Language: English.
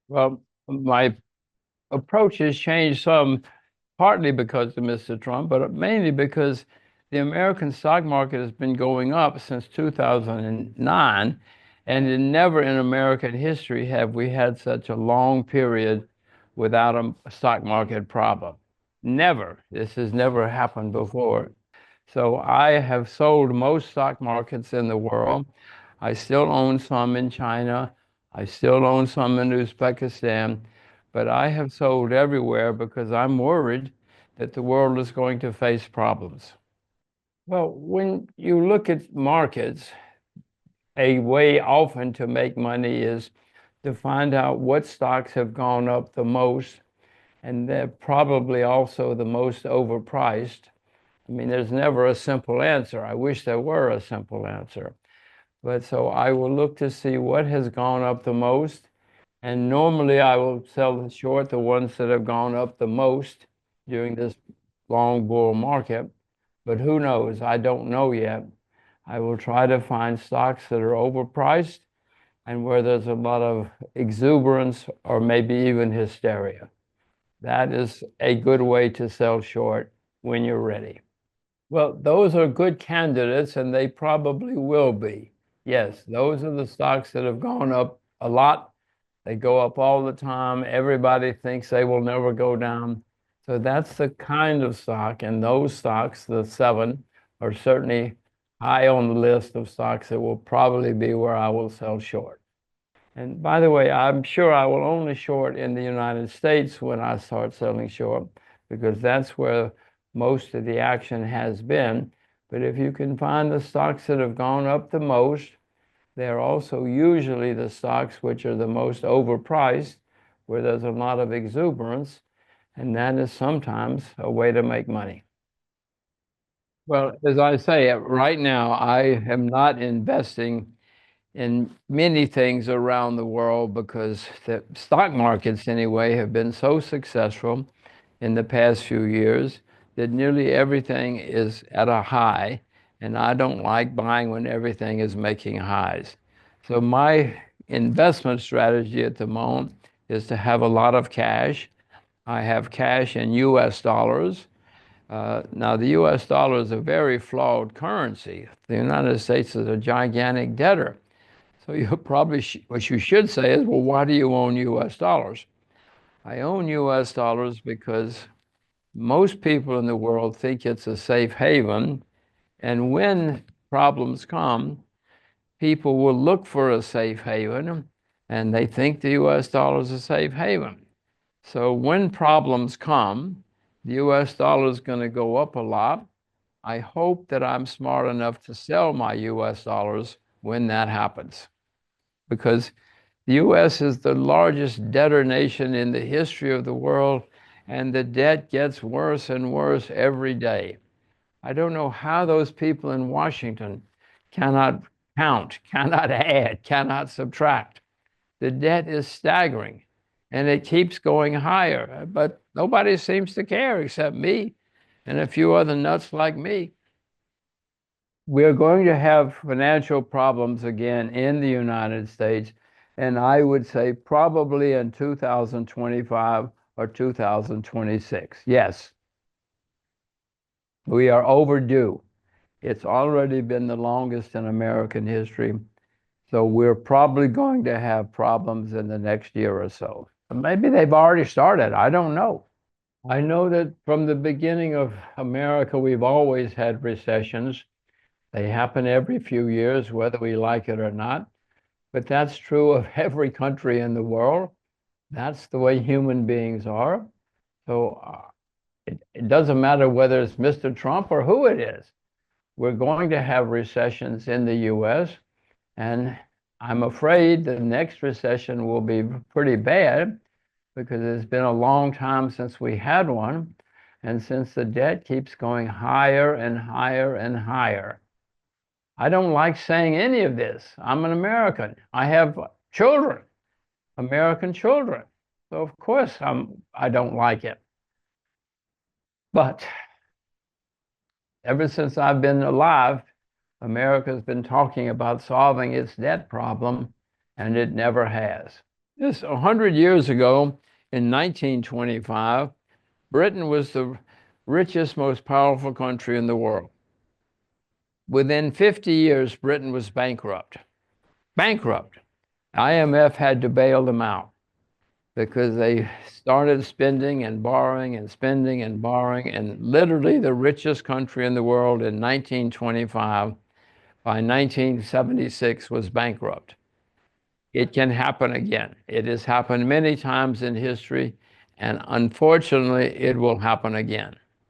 Well, my approach has changed some, partly because of Mr. Trump, but mainly because the American stock market has been going up since 2009, and never in American history have we had such a long period without a stock market problem. Never. This has never happened before. So I have sold most stock markets in the world. I still own some in China. I still own some in Uzbekistan, but I have sold everywhere because I'm worried that the world is going to face problems. Well, when you look at markets, a way often to make money is to find out what stocks have gone up the most, and they're probably also the most overpriced. I mean, there's never a simple answer. I wish there were a simple answer. But so I will look to see what has gone up the most. And normally I will sell short the ones that have gone up the most during this long bull market. But who knows? I don't know yet. I will try to find stocks that are overpriced and where there's a lot of exuberance or maybe even hysteria. That is a good way to sell short when you're ready. Well, those are good candidates, and they probably will be. Yes, those are the stocks that have gone up a lot. They go up all the time. Everybody thinks they will never go down. So that's the kind of stock, and those stocks, the seven, are certainly high on the list of stocks that will probably be where I will sell short. And by the way, I'm sure I will only short in the United States when I start selling short, because that's where most of the action has been. But if you can find the stocks that have gone up the most, they're also usually the stocks which are the most overpriced, where there's a lot of exuberance, and that is sometimes a way to make money. Well, as I say, right now, I am not investing in many things around the world because the stock markets, anyway, have been so successful in the past few years that nearly everything is at a high. And I don't like buying when everything is making highs. So my investment strategy at the moment is to have a lot of cash. I have cash in US dollars. Now, the US dollar is a very flawed currency. The United States is a gigantic debtor. So you probably what you should say is, well, why do you own US dollars? I own US dollars because most people in the world think it's a safe haven. And when problems come, people will look for a safe haven and they think the US dollar is a safe haven. So when problems come, the US dollar is going to go up a lot. I hope that I'm smart enough to sell my US dollars when that happens, because the US is the largest debtor nation in the history of the world, and the debt gets worse and worse every day. I don't know how those people in Washington cannot count, cannot add, cannot subtract. The debt is staggering, and it keeps going higher, but nobody seems to care except me and a few other nuts like me. We're going to have financial problems again in the United States, and I would say probably in 2025 or 2026. Yes, we are overdue. It's already been the longest in American history, so we're probably going to have problems in the next year or so. Maybe they've already started. I don't know. I know that from the beginning of America, we've always had recessions. They happen every few years, whether we like it or not. But that's true of every country in the world. That's the way human beings are. So it doesn't matter whether it's Mr. Trump or who it is. We're going to have recessions in the US, and I'm afraid the next recession will be pretty bad because it's been a long time since we had one, and since the debt keeps going higher and higher and higher. I don't like saying any of this. I'm an American. I have children, American children. So of course I don't like it. But ever since I've been alive, America's been talking about solving its debt problem, and it never has. Yes, 100 years ago, in 1925, Britain was the richest, most powerful country in the world. Within 50 years, Britain was bankrupt. Bankrupt. IMF had to bail them out because they started spending and borrowing and spending and borrowing, and literally the richest country in the world in 1925, by 1976, was bankrupt. It can happen again. It has happened many times in history, and unfortunately, it will happen again.